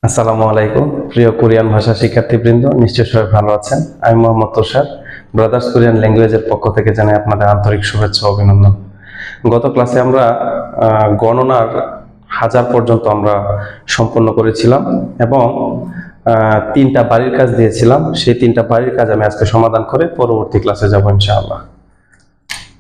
আসসালামু আলাইকুম প্রিয় কোরিয়ান ভাষা শিক্ষার্থীবৃন্দ, নিশ্চয়ই সবাই ভালো আছেন। আমি মোহাম্মদ তুষার, ব্রাদার্স কোরিয়ান ল্যাঙ্গুয়েজের পক্ষ থেকে জানাই আপনাদের আন্তরিক শুভেচ্ছা ও অভিনন্দন। গত ক্লাসে আমরা গণনার হাজার পর্যন্ত আমরা সম্পন্ন করেছিলাম এবং তিনটা বাড়ির কাজ দিয়েছিলাম। সেই তিনটা বাড়ির কাজ আমি আজকে সমাধান করে পরবর্তী ক্লাসে যাব ইনশাআল্লাহ।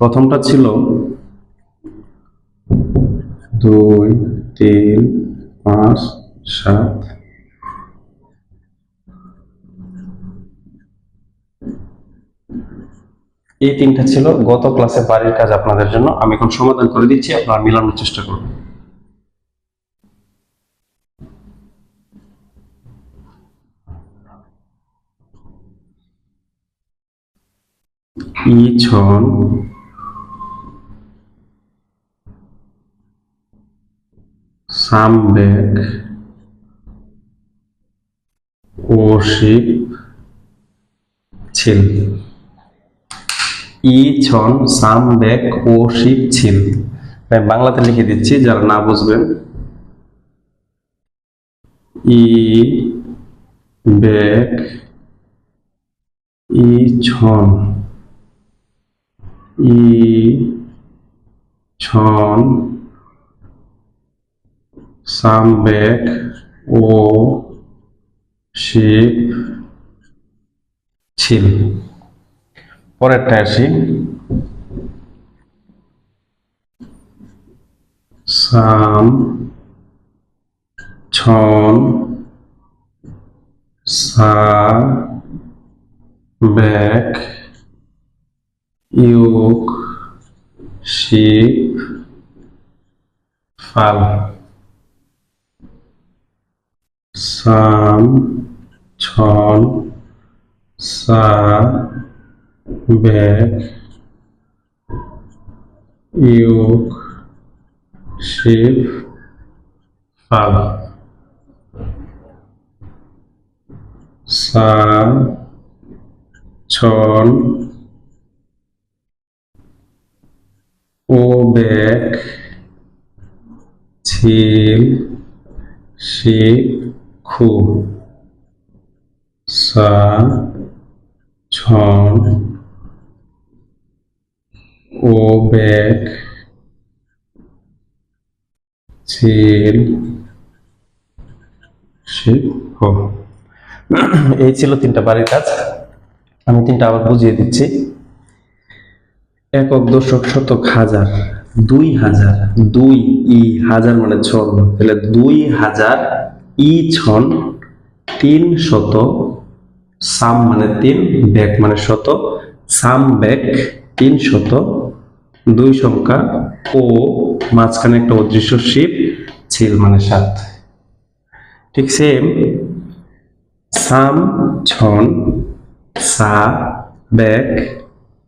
প্রথমটা ছিল 2, 3, 5, 7। এই তিনটা ছিল গত ক্লাসে বাড়ির কাজ আপনাদের জন্য। আমি এখন সমাধান করে দিচ্ছি, আপনারা মিলানোর চেষ্টা করুন। ইছন সামবেক ওশিপ ছিল। ইছন সামবেক ওশিপ ছিল। আমি বাংলাতে লিখে দিচ্ছি, যারা না বুঝবেন। ই বেক ইছন ইছন সামবেক ও শিপ ছিল। পরেরটা আসি। সাম ছন সা বেক ইউক শিপ ফাল। সাম ছন সা বেক ইউক শিপ ফাল। সা ছন ও বেক ছিল শিপ খু। সা ছন ও বেক ছিল শিপ খু। এই ছিল তিনটা বাড়ির কাজ। আমি তিনটা আবার বুঝিয়ে দিচ্ছি। একক, দশক, শতক, হাজার। 2000, 2 ই হাজার মানে 6, তাহলে 2000 ই ছন 300, সাম মানে 3, বেক মানে শত, সাম বেক 300, 2 সংখ্যা ও মাঝখানে একটা অদৃশ্য শিপ ছিল মানে 7। ঠিক সেম সাম ছন সা বেক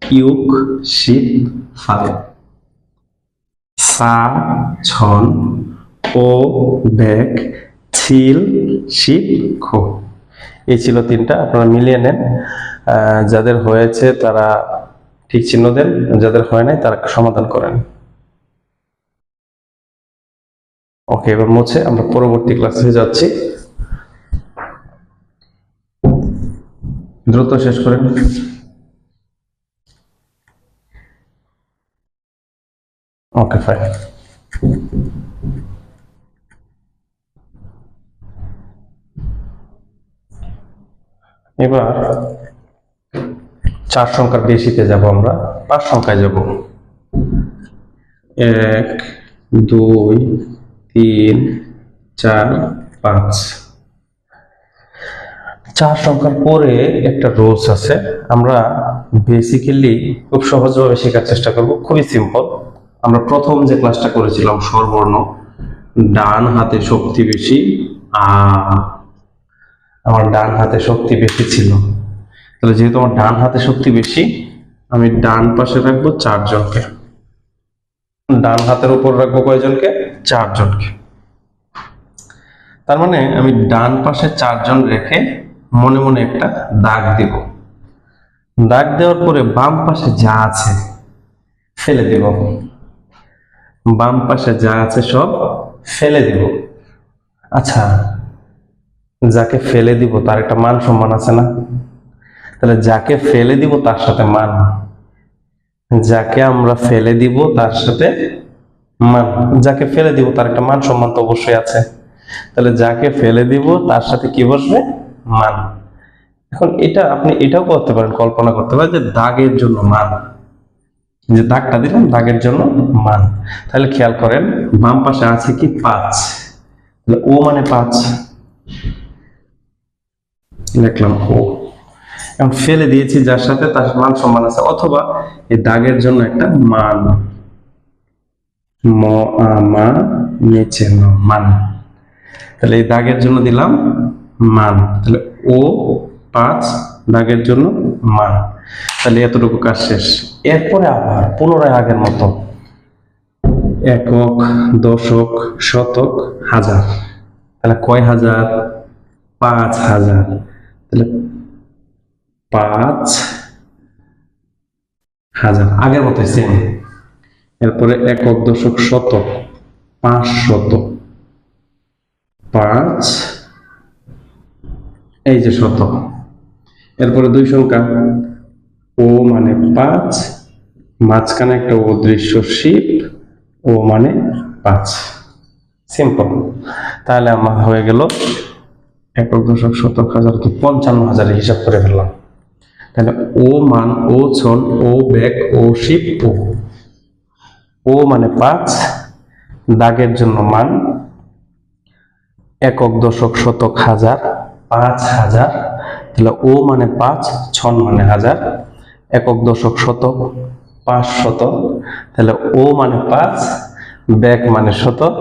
ইউক শিপ ফাল। সা ছন ও বেক ছিল শিপ খো। এই ছিল তিনটা। আপনারা মিলিয়ে নেন। যাদের হয়েছে তারা ঠিক চিহ্ন দেন, যাদের হয় নাই তারা সমাধান করেন। ওকে, এবার মুছে আমরা পরবর্তী ক্লাসে যাচ্ছি। দ্রুত শেষ করেন। ওকে, ফাইন। এবার 4 সংখ্যার বেশিতে যাব, আমরা 5 সংখ্যায় যাব। 1, 2, 3, 4, 5। 4 সংখ্যার পরে একটা রুলস আছে। আমরা বেসিক্যালি খুব সহজভাবে শেখার চেষ্টা করব, খুবই সিম্পল। আমরা প্রথম যে ক্লাসটা করেছিলাম স্বরবর্ণ, ডান হাতে শক্তি বেশি, আমার ডান হাতে শক্তি বেশি ছিল। তাহলে যেহেতু আমার ডান হাতে শক্তি বেশি, আমি ডান পাশে রাখবো 4 জনকে। ডান হাতের উপর রাখবো কয়জনকে? 4 জনকে। তার মানে আমি ডান পাশে 4 জন রেখে মনে মনে একটা দাগ দিব। দাগ দেওয়ার পরে বাম পাশে যা আছে ফেলে দেব। বাম পাশে যা আছে সব ফেলে দেব। আচ্ছা, যাকে ফেলে দিব তার একটা মান সম্মান আছে না? তাহলে যাকে ফেলে দিব তার সাথে মান, যাকে আমরা ফেলে দিব তার সাথে মান, যাকে ফেলে দিব তার একটা মান সম্মান তো অবশ্যই আছে। তাহলে যাকে ফেলে দিব তার সাথে কি বসবে? মান। এখন এটা আপনি এটাও করতে পারেন, কল্পনা করতে পারেন যে দাগের জন্য মান, যে দাগটা দিলাম দাগের জন্য মান। তাহলে খেয়াল করেন বাম পাশে আছে কি 5, তাহলে ও মানে 5 লিখলাম ও। এখন ফেলে দিয়েছি যার সাথে তার মান সম্মান আছে, অথবা এই দাগের জন্য একটা মান, ম মা নিচে ন মান। তাহলে এই দাগের জন্য দিলাম মান, তাহলে ও 5 দাগের জন্য মান। তাহলে এতটুকু কাজ শেষ। এরপরে আবার পুনরায় আগের মতো একক, দশক, শতক, হাজার। তাহলে কয় হাজার? 5000। তাহলে 5000 আগের মতো সেম। এরপরে একক, দশক, শতক, 500, 5 এই যে শতক। এরপরে দুই সংখ্যা, ও মানে 5, মাঝখানে একটা অদৃশ্য শিপ, ও মানে 5। সিম্পল। তাহলে আমার হয়ে গেল একক, দশক, শতক, হাজার কি 55,000 হিসাব করে ফেললাম। তাহলে ও মান, ও ছন, ও ব্যাগ, ও শিপ, ও মানে 5 দাগের জন্য মান, একক, দশক, শতক, হাজার 5000। তাহলে ও মানে 5, ছন মানে হাজার, একক, দশক, শতক 500। তাহলে ও মানে 5, ব্যাগ মানে শতক,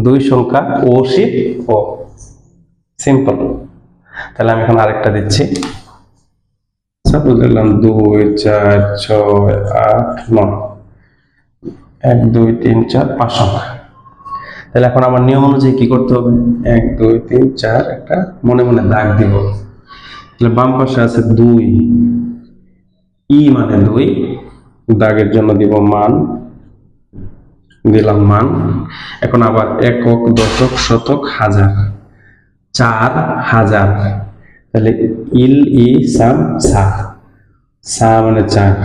দুই সংখ্যা ও শিপ ও। সিম্পল। তাহলে আমি এখন আরেকটা দিচ্ছি। সাপোজ দিলাম 2 4 6 8 9, 1 2 3 4 5 সংখ্যা। তাহলে এখন আমার নিয়ম অনুযায়ী কি করতে হবে? 1 2 3 4 একটা মনে মনে দাগ দিব। তাহলে বাম পাশে আছে 2, ই মানে 2, দাগের জন্য দিব মান, দিলাম মান। এখন আবার একক, দশক, শতক, হাজার 4000। তাহলে ইল ই সাম সা, সা মানে 4,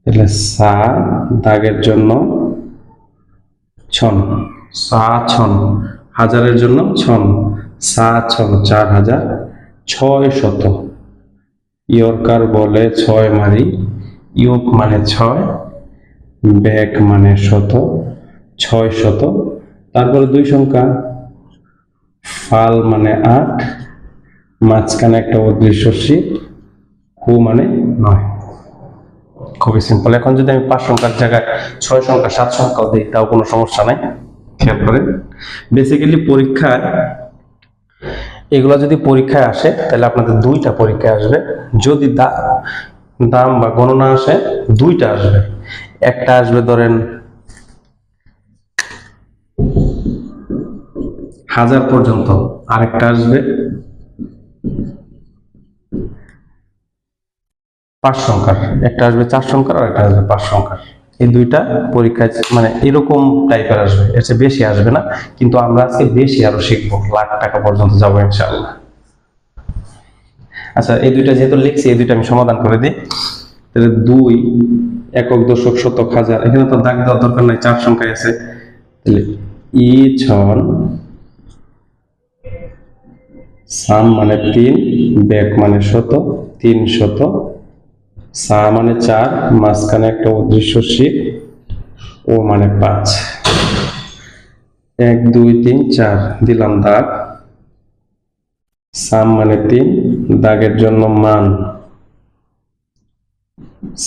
তাহলে সা দাগের জন্য ছন, সা ছন, হাজারের জন্য ছন, সা ছন 4000, 600। ইয়র্কার বলে 6 মারি, ইউক মানে 6, ব্যাক মানে 100, 600। তারপরে দুই সংখ্যা, ফাল মানে 8, মাঝখানে একটা অদৃশ্য শিপ, হু মানে 9। খুবই সিম্পল। এখন যদি আমি 5 সংখ্যার জায়গায় 6 সংখ্যা 7 সংখ্যাও দিই তাও কোনো সমস্যা নাই। খেয়াল করেন বেসিক্যালি পরীক্ষায় এগুলো যদি পরীক্ষায় আসে তাহলে আপনাদের দুইটা পরীক্ষায় আসবে। যদি দাম বা গণনা আসে দুইটা আসবে, একটা আসবে ধরেন 1000 পর্যন্ত, আরেকটা আসবে 5 সংখ্যার, একটা আসবে 4 সংখ্যার আর একটা আসবে 5 সংখ্যার। এই দুইটা পরীক্ষায় মানে এরকম টাইপের আসবে, এর চেয়ে বেশি আসবে না। কিন্তু আমরা আজকে বেশি আরো শিখবো, লাখ টাকা পর্যন্ত যাবো ইনশাআল্লাহ। আচ্ছা এই দুইটা যেহেতু লিখছি এই দুইটা আমি সমাধান করে দিই। তাহলে 2 একক, দশক, শতক, হাজার, এখানে তো দাগ দেওয়ার দরকার নাই, 4 সংখ্যায় আছে। তাহলে ই ছন, সাম মানে 3, ব্যাক মানে 100, 300, সা মানে 4, মাঝখানে একটা অদৃশ্য শিপ, ও মানে 5। 1 2 3 4 দিলাম দাগ, সাম মানে 3, দাগের জন্য মান,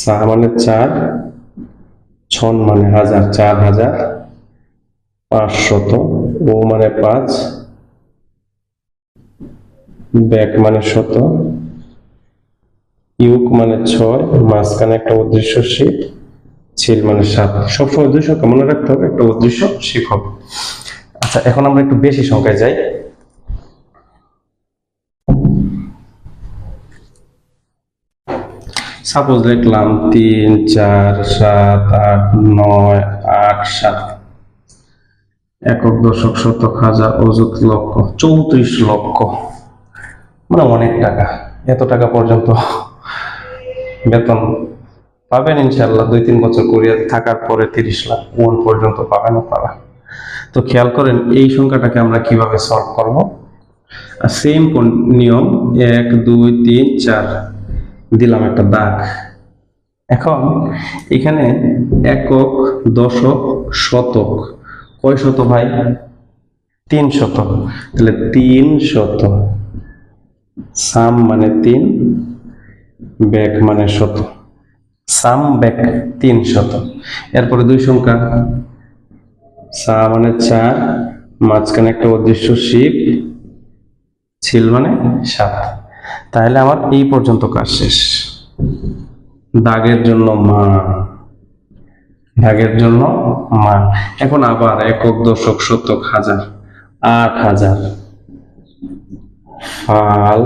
সা মানে 4, ছন মানে হাজার 4000, 500, ও মানে 5, ব্যাক মানে 100, ইউক মানে 6, মাঝখানে একটা অদৃশ্য শিপ, ছিল মানে 7। সবসময় দুই সংখ্যা মনে রাখতে হবে, একটা অদৃশ্য শিপ হবে। আচ্ছা এখন আমরা একটু বেশি সংখ্যায় যাই। সাপোজ লিখলাম 3 4 7 8 9 8 7, একক, দশক, শতক, হাজার, অযুত, লক্ষ 34 লক্ষ। মানে অনেক টাকা, এত টাকা পর্যন্ত বেতন পাবেন ইনশাল্লাহ। 2-3 বছর কোরিয়াতে থাকার পরে 30 লাখ ওয়ান পর্যন্ত পাবেন আপনারা। তো খেয়াল করেন এই সংখ্যাটাকে আমরা কিভাবে সলভ করব। সেম নিয়ম, 1 2 3 4 দিলাম একটা দাগ। এখন এখানে একক, দশক, শতক, কয় শত ভাই? 300। তাহলে 300, সাম মানে 3, ব্যাক মানে শত, সাম ব্যাক 300। এরপরে দুই সংখ্যা, সা মানে 4, মাঝখানে একটা অদৃশ্য শিপ, ছিল মানে 7। তাহলে আমার এই পর্যন্ত কাজ শেষ। দাগের জন্য মান, দাগের জন্য মান। এখন আবার একক, দশক, শতক, হাজার, 8000, ফাল,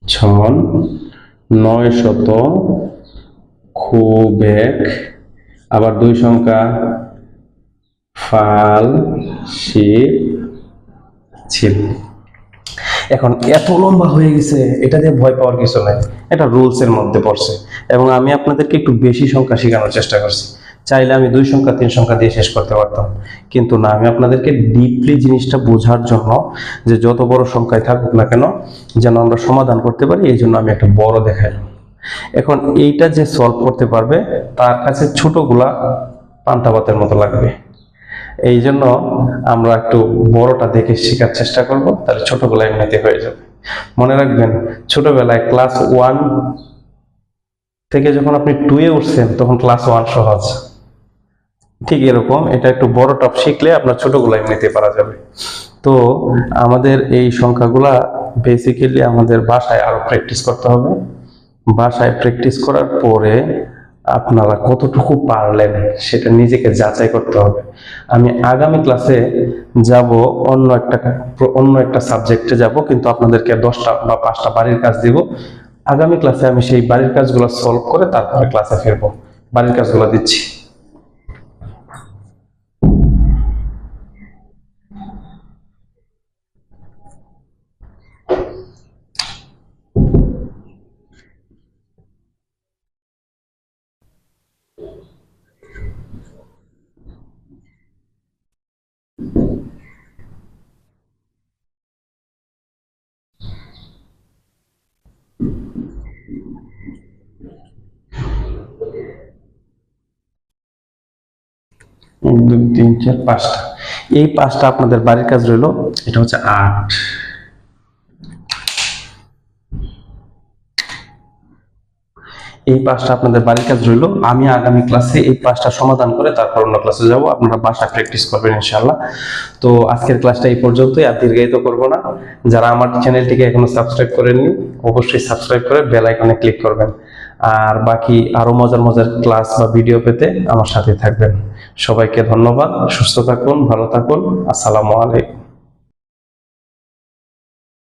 ছন, 900, খুবেক, আবার দুই সংখ্যা, ফাল, শিপ, ছিল। এখন এত লম্বা হয়ে গেছে, এটা দিয়ে ভয় পাওয়ার কিছু নাই, এটা রুলস এর মধ্যে পড়ছে। এবং আমি আপনাদেরকে একটু বেশি সংখ্যা শেখানোর চেষ্টা করছি। চাইলে আমি 2 সংখ্যা 3 সংখ্যা দিয়ে শেষ করতে পারতাম, কিন্তু না, আমি আপনাদেরকে ডিপলি জিনিসটা বোঝার জন্য, যে যত বড় সংখ্যায় থাকুক না কেন যেন আমরা সমাধান করতে পারি, এই জন্য আমি একটা বড় দেখাইলাম। এখন এইটা যে সলভ করতে পারবে তার কাছে ছোটগুলা পান্তা ভাতের মতো লাগবে। এই জন্য আমরা একটু বড়টা দেখে শেখার চেষ্টা করব, তাহলে ছোটগুলা এমনিতে হয়ে যাবে। মনে রাখবেন, ছোটবেলায় ক্লাস 1 থেকে যখন আপনি 2 এ উঠছেন তখন ক্লাস 1 সহজ, ঠিক এরকম এটা একটু বড় টপ শিখলে আপনার ছোটগুলা এমনিতে পারা যাবে। তো আমাদের এই সংখ্যাগুলা বেসিক্যালি আমাদের বাসায় আরো প্র্যাকটিস করতে হবে। বাসায় প্র্যাকটিস করার পরে আপনারা কতটুকু পারলেন সেটা নিজেকে যাচাই করতে হবে। আমি আগামী ক্লাসে যাব, অন্য একটা সাবজেক্টে যাব, কিন্তু আপনাদেরকে 10টা বা 5টা বাড়ির কাজ দিব। আগামী ক্লাসে আমি সেই বাড়ির কাজগুলো সলভ করে তারপরে ক্লাসে ফিরবো। বাড়ির কাজগুলো দিচ্ছি। এক, দুই, তিন, চার, 5টা। এই 5টা আপনাদের বাড়ির কাজ রইল। এটা হচ্ছে 8। এই 5টা আপনাদের বাড়ির কাজ রইল। আমি আগামী ক্লাসে এই 5টা সমাধান করে তারপর অন্য ক্লাসে যাব। আপনারা বাসায় প্র্যাকটিস করবেন ইনশাআল্লাহ। তো আজকের ক্লাসটা এই পর্যন্তই, আর দীর্ঘায়িত করব না। যারা আমার চ্যানেলটিকে এখনো সাবস্ক্রাইব করেননি অবশ্যই সাবস্ক্রাইব করে বেল আইকনে ক্লিক করবেন। আর বাকি আরো মজার মজার ক্লাস বা ভিডিও পেতে আমার সাথে থাকবেন। সবাইকে ধন্যবাদ। সুস্থ থাকুন, ভালো থাকুন। আসসালামু আলাইকুম।